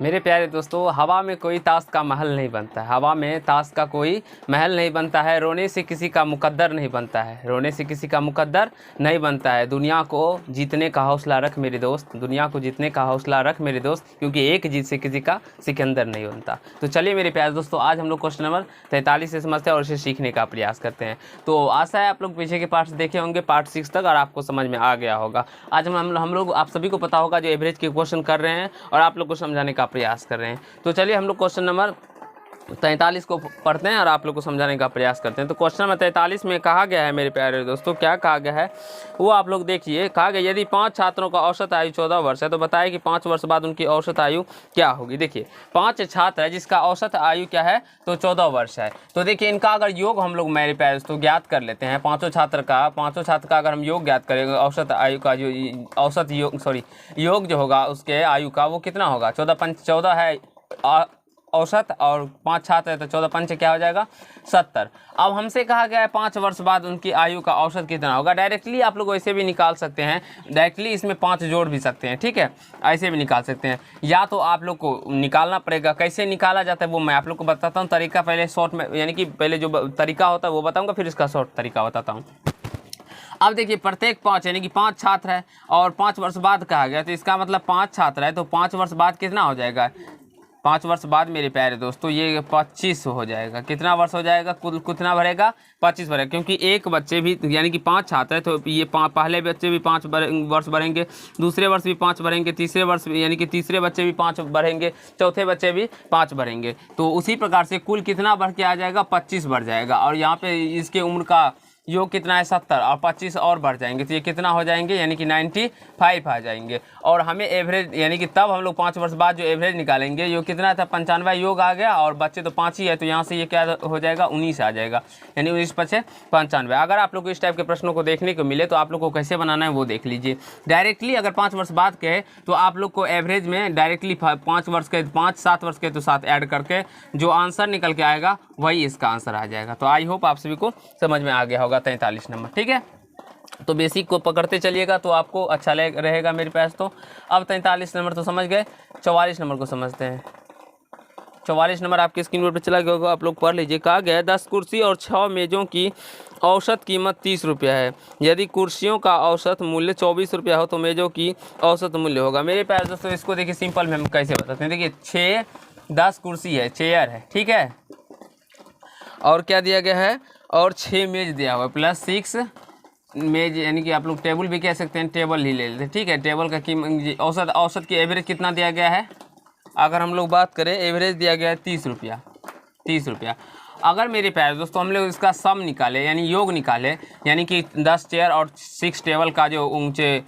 मेरे प्यारे दोस्तों, हवा में कोई ताश का महल नहीं बनता है। हवा में ताश का कोई महल नहीं बनता है। रोने से किसी का मुकद्दर नहीं बनता है। रोने से किसी का मुकद्दर नहीं बनता है। दुनिया को जीतने का हौसला रख मेरे दोस्त, दुनिया को जीतने का हौसला रख मेरे दोस्त, क्योंकि एक जीत से किसी का सिकंदर नहीं बनता। तो चलिए मेरे प्यारे दोस्तों, आज हम लोग क्वेश्चन नंबर 43 से समझते हैं और इसे सीखने का प्रयास करते हैं। तो आशा है आप लोग पीछे के पार्ट्स देखे होंगे, पार्ट 6 तक, और आपको समझ में आ गया होगा। आज हम लोग आप सभी को पता होगा जो एवरेज के क्वेश्चन कर रहे हैं और आप लोग को समझाने का प्रयास कर रहे हैं। तो चलिए हम लोग क्वेश्चन नंबर 43 को पढ़ते हैं और आप लोग को समझाने का प्रयास करते हैं। तो क्वेश्चन नंबर 43 में कहा गया है मेरे प्यारे दोस्तों, क्या कहा गया है वो आप लोग देखिए। कहा गया यदि 5 छात्रों का औसत आयु 14 वर्ष है तो बताइए कि 5 वर्ष बाद उनकी औसत आयु क्या होगी। देखिए 5 छात्र है जिसका औसत आयु क्या है, तो 14 वर्ष है। तो देखिए इनका अगर योग हम लोग मेरे प्यारे दोस्तों ज्ञात कर लेते हैं। पाँचों छात्र का अगर हम योग ज्ञात करेंगे, औसत आयु का जो औसत योग जो होगा उसके आयु का, वो कितना होगा। 14 पंच 14 है औसत, और 5 छात्र है तो 14 पंच क्या हो जाएगा, 70। अब हमसे कहा गया है 5 वर्ष बाद उनकी आयु का औसत कितना होगा। डायरेक्टली आप लोग वैसे भी निकाल सकते हैं, डायरेक्टली इसमें 5 जोड़ भी सकते हैं, ठीक है, ऐसे भी निकाल सकते हैं। या तो आप लोग को निकालना पड़ेगा, कैसे निकाला जाता है वो मैं आप लोग को बताता हूँ। तरीका पहले शॉर्ट में, यानी कि पहले जो तरीका होता है वो बताऊँगा, फिर इसका शॉर्ट तरीका बताता हूँ। अब देखिए प्रत्येक 5 यानी कि 5 छात्र है और 5 वर्ष बाद कहा गया, तो इसका मतलब 5 छात्र है तो 5 वर्ष बाद कितना हो जाएगा। 5 वर्ष बाद मेरे प्यारे दोस्तों ये 25 हो जाएगा। कितना वर्ष हो जाएगा, कुल कितना भरेगा, 25 भरेगा, क्योंकि एक बच्चे भी यानी कि 5 छात्र है तो ये पहले बच्चे भी 5 वर्ष भरेंगे, दूसरे वर्ष भी 5 भरेंगे, तीसरे वर्ष यानी कि तीसरे बच्चे भी 5 भरेंगे, चौथे बच्चे भी 5 भरेंगे। तो उसी प्रकार से कुल कितना बढ़ के आ जाएगा, 25 बढ़ जाएगा। और यहाँ पे इसके उम्र का योग कितना है, 70, और 25 और बढ़ जाएंगे तो ये कितना हो जाएंगे, यानी कि 95 आ जाएंगे। और हमें एवरेज यानी कि तब हम लोग 5 वर्ष बाद जो एवरेज निकालेंगे, योग कितना था, 95 योग आ गया, और बच्चे तो 5 ही है तो यहाँ से ये क्या हो जाएगा, 19 आ जाएगा, यानी 19 × 5 = 95। अगर आप लोग को इस टाइप के प्रश्नों को देखने को मिले तो आप लोग को कैसे बनाना है वो देख लीजिए। डायरेक्टली अगर 5 वर्ष बाद के तो आप लोग को एवरेज में डायरेक्टली 5 वर्ष के 7 वर्ष के तो साथ ऐड करके जो आंसर निकल के आएगा वही इसका आंसर आ जाएगा। तो आई होप आप सभी को समझ में आ गया होगा 43 नंबर, ठीक है। तो बेसिक को पकड़ते चलिएगा तो आपको अच्छा रहेगा मेरे पास। तो अब 43 नंबर तो समझ गए, 44 नंबर को समझते हैं। 44 नंबर आपके स्क्रीन पर चला गया होगा, आप लोग पढ़ लीजिए। कहा गया 10 कुर्सी और 6 मेज़ों की औसत कीमत 30 रुपया है। यदि कुर्सियों का औसत मूल्य 24 रुपया हो तो मेज़ों की औसत मूल्य होगा। मेरे प्यारे दोस्तों इसको देखिए सिंपल में हम कैसे बताते हैं। देखिए 10 कुर्सी है, चेयर है, ठीक है, और क्या दिया गया है, और 6 मेज दिया हुआ है, प्लस 6 मेज, यानी कि आप लोग टेबल भी कह सकते हैं, टेबल ही ले लेते हैं, ठीक है। टेबल का कीमत औसत की एवरेज कितना दिया गया है, अगर हम लोग बात करें एवरेज दिया गया है 30 रुपया, 30 रुपया। अगर मेरे प्यारे दोस्तों हम लोग इसका सम निकाले यानी योग निकाले, यानी कि 10 चेयर और 6 टेबल का जो ऊंचे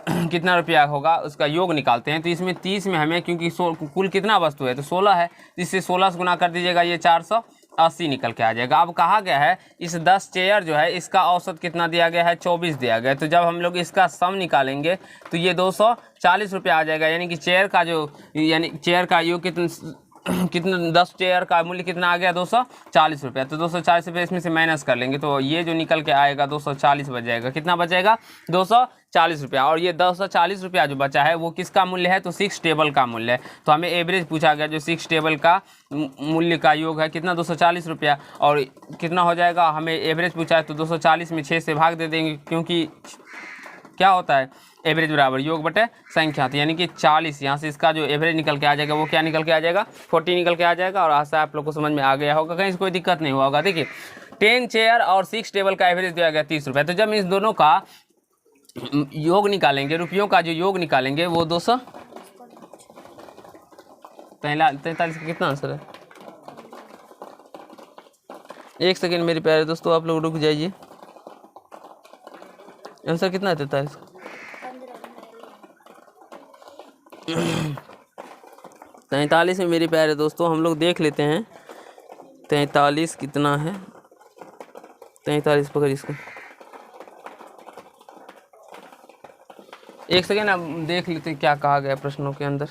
कितना रुपया होगा उसका योग निकालते हैं, तो इसमें 30 में हमें, क्योंकि कुल कितना वस्तु है तो 16 है, इससे 16 से गुना कर दीजिएगा, ये 480 निकल के आ जाएगा। अब कहा गया है इस 10 चेयर जो है इसका औसत कितना दिया गया है, 24 दिया गया है। तो जब हम लोग इसका सम निकालेंगे तो ये 240 रुपया आ जाएगा, यानी कि चेयर का जो यानी चेयर का योग कितना 10 चेयर का मूल्य कितना आ गया, 240 रुपया। तो 240 रुपये इसमें से माइनस कर लेंगे तो ये जो निकल के आएगा 240 बच जाएगा। कितना बचेगा, 240 रुपया। और ये 240 रुपया जो बचा है वो किसका मूल्य है, तो 6 टेबल का मूल्य है। तो हमें एवरेज पूछा गया जो 6 टेबल का मूल्य का योग है कितना, 240 रुपया। और कितना हो जाएगा, हमें एवरेज पूछा है तो 240 में 6 से भाग दे देंगे, क्योंकि क्या होता है एवरेज बराबर योग बटे संख्या, तो यानी कि 40। यहाँ से इसका जो एवरेज निकल के आ जाएगा वो क्या निकल के आ जाएगा, 40 निकल के आ जाएगा। और आशा आप लोग को समझ में आ गया होगा, कहीं से कोई दिक्कत नहीं हुआ होगा। देखिए 10 चेयर और 6 टेबल का एवरेज दिया गया 30 रुपये। तो जब इस दोनों का योग निकालेंगे, रुपयों का जो योग निकालेंगे वो 243 का कितना आंसर है, एक सेकेंड मेरे प्यारे दोस्तों आप लोग रुक जाइए। आंसर कितना है 43 का, 43 में मेरे प्यारे दोस्तों हम लोग देख लेते हैं 43 कितना है। 43 पकड़ इसको, एक सेकेंड आप देख लेते हैं क्या कहा गया प्रश्नों के अंदर।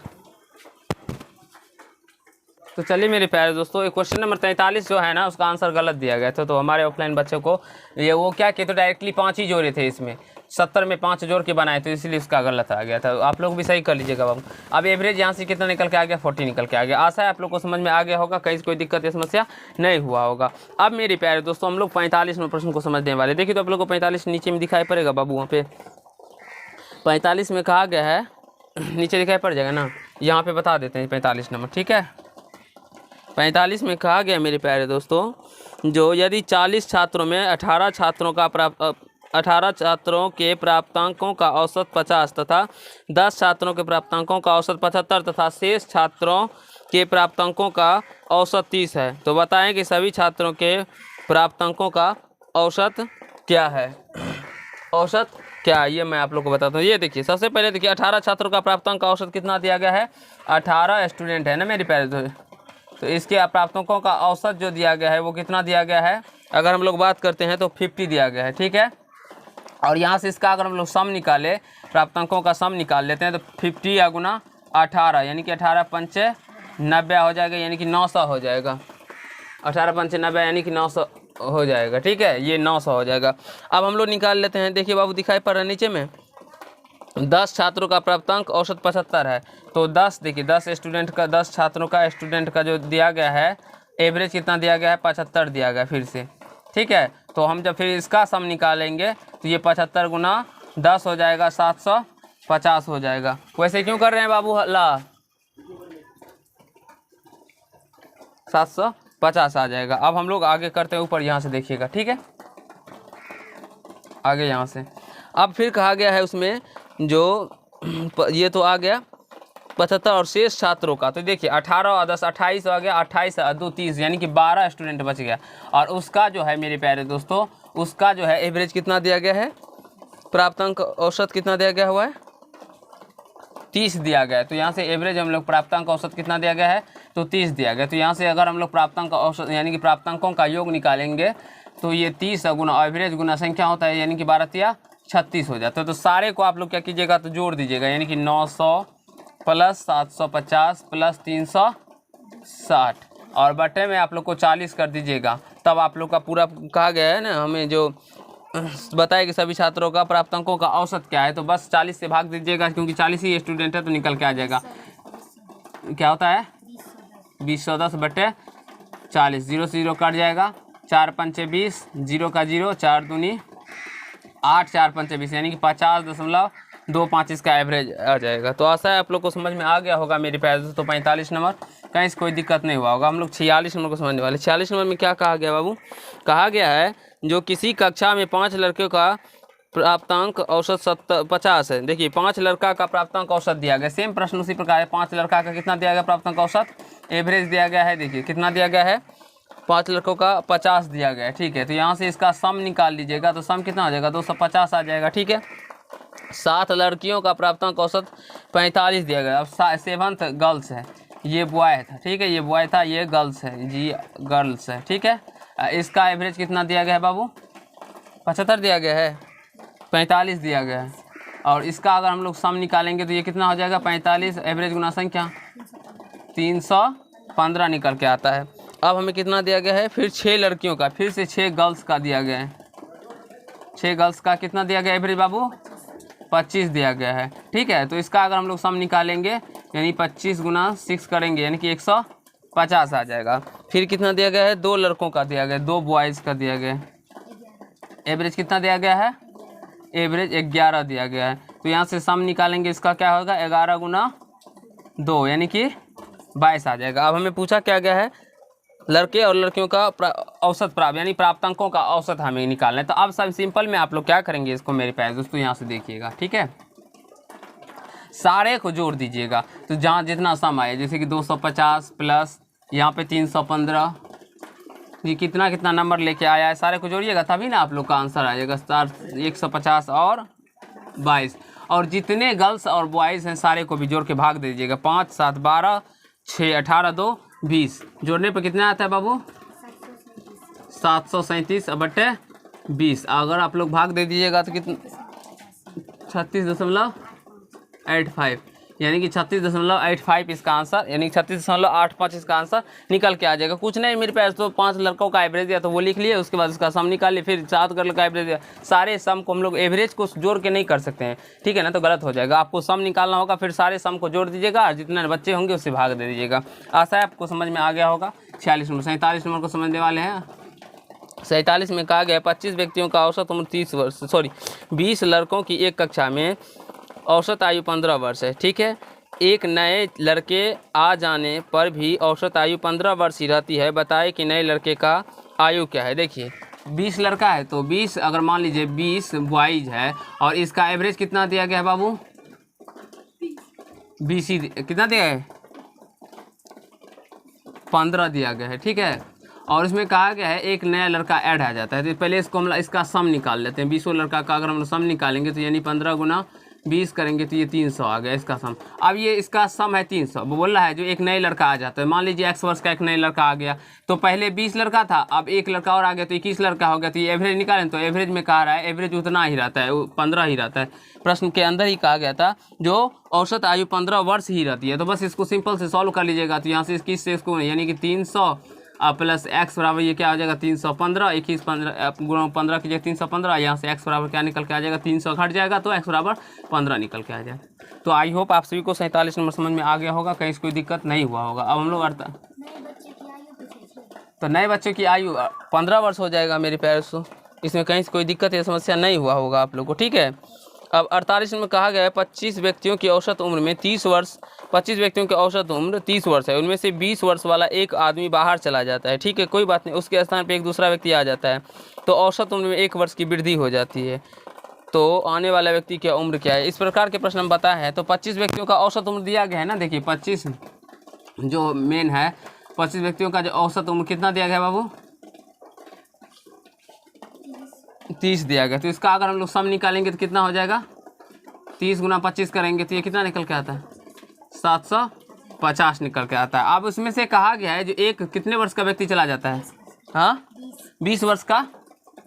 तो चलिए मेरे प्यारे दोस्तों, क्वेश्चन नंबर 43 जो है ना उसका आंसर गलत दिया गया था। तो हमारे ऑफलाइन बच्चों को ये वो क्या किए, तो डायरेक्टली 5 ही जोड़े थे इसमें, 70 में 5 जोड़ के बनाए, तो इसलिए उसका गलत आ गया था। आप लोग भी सही कर लीजिएगा बाबू। अब एवरेज यहाँ से कितना निकल के आ गया, 40 निकल के आ गया। आशा है आप लोग को समझ में आ गया होगा, कहीं कोई दिक्कत या समस्या नहीं हुआ होगा। अब मेरे प्यारे दोस्तों हम लोग 45वें प्रश्न को समझने वाले। देखिए तो आप लोग को 45 नीचे में दिखाई पड़ेगा बाबू, वहाँ पे 45 में कहा गया है, नीचे दिखाई पड़ जाएगा ना, यहाँ पे बता देते हैं 45 नंबर, ठीक है। 45 में कहा गया मेरे प्यारे दोस्तों, जो यदि 40 छात्रों में 18 छात्रों के प्राप्तांकों का औसत 50 तथा 10 छात्रों के प्राप्तांकों का औसत 75 तथा शेष छात्रों के प्राप्तांकों का औसत 30 है, तो बताएं कि सभी छात्रों के प्राप्तांकों का औसत क्या है। औसत क्या, ये मैं आप लोग को बताता हूँ। ये देखिए सबसे पहले देखिए 18 छात्रों का प्राप्तांक का औसत कितना दिया गया है, 18 स्टूडेंट है ना मेरे प्यारे, तो इसके प्राप्तांकों का औसत जो दिया गया है वो कितना दिया गया है, अगर हम लोग बात करते हैं तो 50 दिया गया है, ठीक है। और यहाँ से इसका अगर हम लोग सम निकाले, प्राप्तांकों का सम निकाल लेते हैं, तो 50 या गुना 18 यानी कि 18 पंचे 90 हो जाएगा, यानी कि 900 हो जाएगा। 18 पंचे 90 यानी कि 900 हो जाएगा, ठीक है, ये 900 हो जाएगा। अब हम लोग निकाल लेते हैं, देखिए बाबू दिखाई पड़ रहा है नीचे में, 10 छात्रों का प्राप्तांक औसत 75 है, तो 10 देखिए 10 स्टूडेंट का, 10 छात्रों का स्टूडेंट का जो दिया गया है एवरेज कितना दिया गया है, 75 दिया गया फिर से, ठीक है। तो हम जब फिर इसका सम निकालेंगे तो ये 75 गुना 10 हो जाएगा, 750 हो जाएगा। वैसे क्यों कर रहे हैं बाबू हल्ला, 750 आ जाएगा। अब हम लोग आगे करते हैं ऊपर, यहाँ से देखिएगा, ठीक है, आगे यहाँ से। अब फिर कहा गया है उसमें जो ये तो आ गया 75 और शेष छात्रों का, तो देखिए 18 और 10 28 हो गया, 28 और 2 30 यानी कि 12 स्टूडेंट बच गया। और उसका जो है मेरे प्यारे दोस्तों, उसका जो है एवरेज कितना दिया गया है, प्राप्तांक औसत कितना दिया गया हुआ है, 30 दिया गया है। तो यहाँ से एवरेज हम लोग प्राप्तांक औसत कितना दिया गया है, तो 30 दिया गया। तो यहाँ से अगर हम लोग प्राप्तांक औसत यानी कि प्राप्तांकों का योग निकालेंगे तो ये 30 गुना एवरेज गुना संख्या होता है, यानी कि 12 तिया 36 हो जाता है। तो सारे को आप लोग क्या कीजिएगा, तो जोड़ दीजिएगा, यानी कि 900 प्लस 750 प्लस 360 और बटे में आप लोग को 40 कर दीजिएगा। तब आप लोग का पूरा कहा गया है ना, हमें जो बताया कि सभी छात्रों का प्राप्तांकों का औसत क्या है, तो बस 40 से भाग दीजिएगा, क्योंकि 40 ही स्टूडेंट है तो निकल के आ जाएगा। क्या होता है 2010 बटे 40, 0 से 0 कट जाएगा, 4 पंचे 20, 0 का 0, 4 दूनी 8, 4 पंचे 20 यानी कि 50.25 इसका एवरेज आ जाएगा। तो आशा है आप लोग को समझ में आ गया होगा मेरे प्यारे दोस्तों। 45 नंबर कहीं से कोई दिक्कत नहीं हुआ होगा। हम लोग 46 नंबर को समझने वाले। 46 नंबर में क्या कहा गया बाबू, कहा गया है जो किसी कक्षा में 5 लड़कियों का प्राप्तांक औसत 50 है। देखिए 5 लड़का का प्राप्तांक औसत दिया गया, सेम प्रश्न उसी प्रकार है। 5 लड़का का कितना दिया गया प्राप्तांक औसत, एवरेज दिया गया है, देखिए कितना दिया गया है, 5 लड़कों का 50 दिया गया है, ठीक है। तो यहाँ से इसका सम निकाल लीजिएगा, तो सम कितना हो जाएगा, 250 आ जाएगा, ठीक है। 7 लड़कियों का प्राप्तांक औसत 45 दिया गया। अब 7th गर्ल्स है, ये बॉय था, ठीक है, ये बॉय था, ये गर्ल्स है जी, गर्ल्स है, ठीक है। इसका एवरेज कितना दिया गया है बाबू, 75 दिया गया है, 45 दिया गया है। और इसका अगर हम लोग सम निकालेंगे तो ये कितना हो जाएगा, 45 एवरेज गुना संख्या 315 निकल के आता है। अब हमें कितना दिया गया है, फिर 6 लड़कियों का, फिर से 6 गर्ल्स का दिया गया है। 6 गर्ल्स का कितना दिया गया एवरेज बाबू, 25 दिया गया है, ठीक है। तो इसका अगर हम लोग सम निकालेंगे यानी 25 गुना 6 करेंगे यानी कि 150 आ जाएगा। फिर कितना दिया गया है, 2 लड़कों का दिया गया, 2 बॉयज़ का दिया गया, एवरेज कितना दिया गया है, एवरेज 11 दिया गया है। तो यहाँ से सम निकालेंगे, इसका क्या होगा, 11 गुना 2 यानी कि 22 आ जाएगा। अब हमें पूछा क्या गया है, लड़के और लड़कियों का औसत प्राप्त यानी प्राप्तांकों का औसत हमें निकालना है। तो अब सब सिंपल में आप लोग क्या करेंगे, इसको मेरे प्यारे दोस्तों यहाँ से देखिएगा, ठीक है, सारे को जोड़ दीजिएगा। तो जहाँ जितना सम आए, जैसे कि 250 प्लस यहाँ पे 315, ये कितना कितना नंबर लेके आया है, सारे को जोड़िएगा, तभी ना आप लोग का आंसर आएगा 150 और 22। और जितने गर्ल्स और बॉयज़ हैं सारे को भी जोड़ के भाग दे दीजिएगा, 5 7 12 6 18 2 20, जोड़ने पर कितना आता है बाबू, 737 बटे 20। अगर आप लोग भाग दे दीजिएगा तो कितना, 36.85 यानी कि 36.85 इसका आंसर, यानी 36.85 इसका आंसर निकल के आ जाएगा। कुछ नहीं मेरे पास, तो 5 लड़कों का एवरेज दिया तो वो लिख लिए, उसके बाद उसका सम निकाल लिए, फिर 7 गर्ल का एवरेज दिया। सारे सम को हम लोग एवरेज को जोड़ के नहीं कर सकते हैं, ठीक है ना, तो गलत हो जाएगा। आपको सम निकालना होगा, फिर सारे सम को जोड़ दीजिएगा और जितने बच्चे होंगे उससे भाग दे दीजिएगा। आशा है आपको समझ में आ गया होगा। 46 नंबर, 47 नंबर को समझने वाले हैं। 47 में कहा गया 25 व्यक्तियों का औसत उम्र 20 लड़कों की एक कक्षा में औसत आयु 15 वर्ष है, ठीक है। एक नए लड़के आ जाने पर भी औसत आयु 15 वर्ष ही रहती है। बताए कि नए लड़के का आयु क्या है। देखिए 20 लड़का है तो 20, अगर मान लीजिए 20 बॉयज है और इसका एवरेज कितना दिया गया है बाबू, 20 ही कितना दिया है, 15 दिया गया है, ठीक है। और इसमें कहा गया है एक नया लड़का ऐड आ जाता है, तो पहले इसको हम इसका सम निकाल लेते हैं। 20 लड़का का अगर हम सम निकालेंगे तो यानी 15 गुना 20 करेंगे तो ये 300 आ गया इसका सम। अब ये इसका सम है 300, वो बोल रहा है जो एक नए लड़का आ जाता है। मान लीजिए x वर्ष का एक नए लड़का आ गया, तो पहले 20 लड़का था, अब एक लड़का और आ गया तो 21 लड़का हो गया, तो ये एवरेज निकालें तो एवरेज में कहा रहा है एवरेज उतना ही रहता है, 15 ही रहता है। प्रश्न के अंदर ही कहा गया था जो औसत आयु 15 वर्ष ही रहती है। तो बस इसको सिंपल से सॉल्व कर लीजिएगा। तो यहाँ से 21 से इसको यानी कि 300 प्लस x बराबर ये क्या आ जाएगा 315, 21 गुणा 15 कीजिए 315, यहाँ से x बराबर क्या निकल के आ जाएगा 300 घट जाएगा तो x बराबर 15 निकल के आ जाएगा। तो आई होप आप सभी को 47 नंबर समझ में आ गया होगा, कहीं कोई दिक्कत नहीं हुआ होगा। अब हम लोग तो नए बच्चे की आयु 15 वर्ष हो जाएगा मेरे प्यारे दोस्तों, इसमें कहीं कोई दिक्कत या समस्या नहीं हुआ होगा आप लोग को, ठीक है। अब 48 में कहा गया है 25 व्यक्तियों की औसत उम्र में 30 वर्ष, 25 व्यक्तियों की औसत उम्र 30 वर्ष है, उनमें से 20 वर्ष वाला एक आदमी बाहर चला जाता है, ठीक है, कोई बात नहीं, उसके स्थान पे एक दूसरा व्यक्ति आ जाता है, तो औसत उम्र में 1 वर्ष की वृद्धि हो जाती है। तो आने वाला व्यक्ति की उम्र क्या है, इस प्रकार के प्रश्न हम बताए हैं। तो 25 व्यक्तियों का औसत उम्र दिया गया है ना, देखिए 25 जो मेन है 25 व्यक्तियों का जो औसत उम्र कितना दिया गया है बाबू, 30 दिया गया। तो इसका अगर हम लोग सम निकालेंगे तो कितना हो जाएगा, 30 गुना 25 करेंगे तो ये कितना निकल के आता है 750 निकल के आता है। अब उसमें से कहा गया है जो एक कितने वर्ष का व्यक्ति चला जाता है, हाँ 20 वर्ष का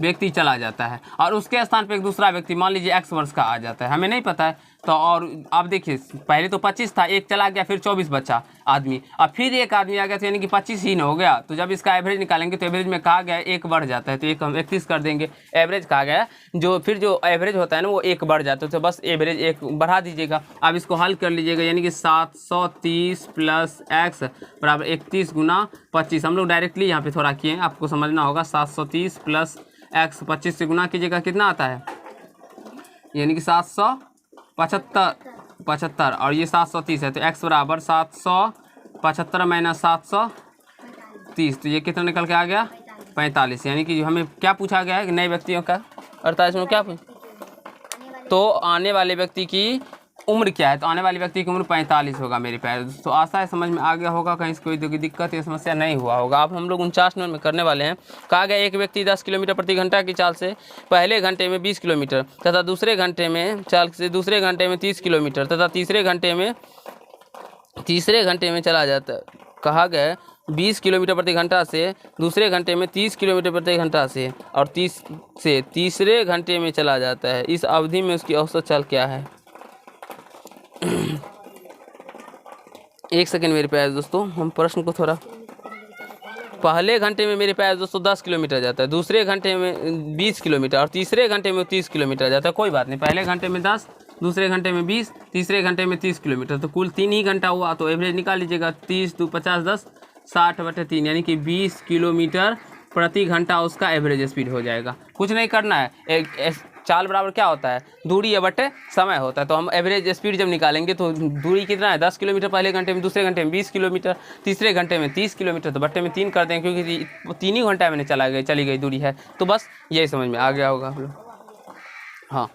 व्यक्ति चला जाता है और उसके स्थान पे एक दूसरा व्यक्ति मान लीजिए x वर्ष का आ जाता है, हमें नहीं पता है। तो और आप देखिए पहले तो 25 था, एक चला गया, फिर 24 बचा आदमी, अब फिर एक आदमी आ गया, तो यानी कि 25 ही न हो गया। तो जब इसका एवरेज निकालेंगे तो एवरेज में कहा गया एक बढ़ जाता है, तो एक हम 31 कर देंगे। एवरेज कहा गया जो फिर जो एवरेज होता है ना वो एक बढ़ जाता है, तो बस एवरेज एक बढ़ा दीजिएगा। अब इसको हल कर लीजिएगा, यानी कि 730 प्लस x बराबर 31 गुना 25। हम लोग डायरेक्टली यहाँ पे थोड़ा किए, आपको समझना होगा। 730 प्लस x 25 से गुना कीजिएगा, कितना आता है, यानी कि 775 और ये 730 है, तो x बराबर 775 माइनस 730, तो ये कितना निकल के आ गया 45। यानी कि हमें क्या पूछा गया है कि नए व्यक्तियों का 48 में क्या तो आने वाले व्यक्ति की उम्र क्या है, तो आने वाले व्यक्ति की उम्र 45 होगा मेरे प्यारे। तो आशा है समझ में आ गया होगा, कहीं कोई दिक्कत या समस्या नहीं हुआ होगा। अब हम लोग 49 नंबर में करने वाले हैं। कहा गया एक व्यक्ति 10 किलोमीटर प्रति घंटा की चाल से पहले घंटे में 20 किलोमीटर तथा दूसरे घंटे में 30 किलोमीटर तथा तीसरे घंटे में चला जाता है। कहा गया 20 किलोमीटर प्रति घंटा से दूसरे घंटे में 30 किलोमीटर प्रति घंटा से और 30 से तीसरे घंटे में चला जाता है। इस अवधि में उसकी औसत चाल क्या है। एक सेकेंड मेरे प्यारे दोस्तों, हम प्रश्न को थोड़ा, पहले घंटे में मेरे प्यारे दोस्तों 10 किलोमीटर जाता है, दूसरे घंटे में 20 किलोमीटर और तीसरे घंटे में 30 किलोमीटर जाता है। कोई बात नहीं, पहले घंटे में 10, दूसरे घंटे में 20, तीसरे घंटे में 30 किलोमीटर, तो कुल 3 ही घंटा हुआ। तो एवरेज निकाल लीजिएगा, 30 2 50 10 60/3 यानी कि 20 किलोमीटर प्रति घंटा उसका एवरेज स्पीड हो जाएगा। कुछ नहीं करना है, चाल बराबर क्या होता है, दूरी या बटे समय होता है। तो हम एवरेज स्पीड जब निकालेंगे तो दूरी कितना है 10 किलोमीटर पहले घंटे में, दूसरे घंटे में 20 किलोमीटर, तीसरे घंटे में 30 किलोमीटर, तो बट्टे में 3 कर दें क्योंकि 3 ही घंटा मैंने चली गई दूरी है। तो बस यही समझ में आ गया होगा आप लोग। हाँ,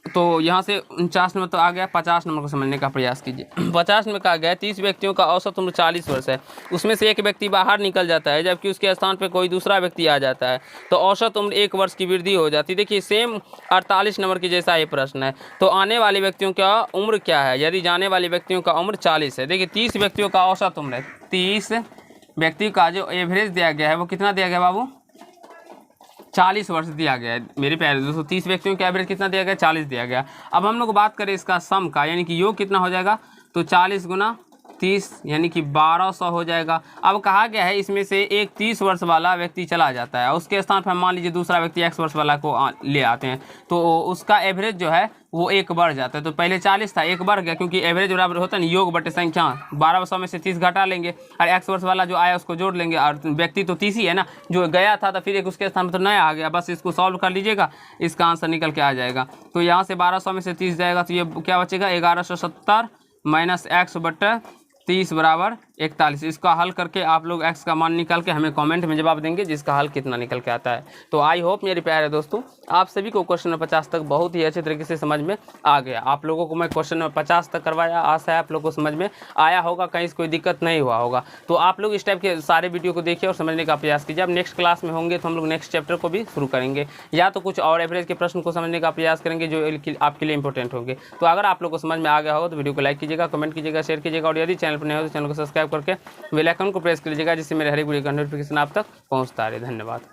तो यहाँ से 49 नंबर तो आ गया, 50 नंबर को समझने का प्रयास कीजिए। 50 में कहा गया 30 व्यक्तियों का औसत उम्र 40 वर्ष है, उसमें से एक व्यक्ति बाहर निकल जाता है जबकि उसके स्थान पर कोई दूसरा व्यक्ति आ जाता है, तो औसत उम्र 1 वर्ष की वृद्धि हो जाती है। देखिए सेम 48 नंबर की जैसा ये प्रश्न है। तो आने वाले व्यक्तियों का उम्र क्या है, यदि जाने वाले व्यक्तियों का उम्र 40 है। देखिए 30 व्यक्तियों का औसत उम्र है, 30 व्यक्ति का जो एवरेज दिया गया है वो कितना दिया गया बाबू, 40 वर्ष दिया गया है मेरे प्यारे दोस्तों। 30 व्यक्तियों का एवरेज कितना दिया गया, 40 दिया गया। अब हम लोग बात करें इसका सम का, यानी कि योग कितना हो जाएगा, तो 40 गुना 30 यानी कि 1200 हो जाएगा। अब कहा गया है इसमें से एक 30 वर्ष वाला व्यक्ति चला जाता है, उसके स्थान पर हम मान लीजिए दूसरा व्यक्ति 1 वर्ष वाला को ले आते हैं, तो उसका एवरेज जो है वो 1 बढ़ जाता है। तो पहले 40 था, 1 बढ़ गया, क्योंकि एवरेज बराबर होता है ना योग बटे संख्या। 1200 में से 30 घटा लेंगे और 1 वर्ष वाला जो आया उसको जोड़ लेंगे, और व्यक्ति तो 30 ही है ना, जो गया था तो फिर एक उसके स्थान पर तो नया आ गया। बस इसको सॉल्व कर लीजिएगा, इसका आंसर निकल के आ जाएगा। तो यहाँ से 1200 में से 30 जाएगा तो ये क्या बचेगा, 1170 माइनस x बटे 30 बराबर 41। इसका हल करके आप लोग x का मान निकाल के हमें कमेंट में जवाब देंगे जिसका हल कितना निकल के आता है। तो आई होप मेरे प्यारे दोस्तों आप सभी को क्वेश्चन नंबर 50 तक बहुत ही अच्छे तरीके से समझ में आ गया। आप लोगों को मैं क्वेश्चन नंबर 50 तक करवाया, आशा है आप लोगों को समझ में आया होगा, कहीं से कोई दिक्कत नहीं हुआ होगा। तो आप लोग इस टाइप के सारे वीडियो को देखिए और समझने का प्रयास कीजिए। अब नेक्स्ट क्लास में होंगे तो हम लोग नेक्स्ट चैप्टर को भी शुरू करेंगे, या तो कुछ और एवरेज के प्रश्न को समझने का प्रयास करेंगे जो आपके लिए इंपॉर्टेंट होंगे। तो अगर आप लोग को समझ में आ गया होगा तो वीडियो को लाइक कीजिएगा, कमेंट कीजिएगा, शेयर कीजिएगा, और यदि चैनल पर नहीं हो तो चैनल को सब्सक्राइब करके बेल आइकन को प्रेस कर लीजिएगा, जिससे मेरे हर एक वीडियो का नोटिफिकेशन आप तक पहुंचता रहे। धन्यवाद।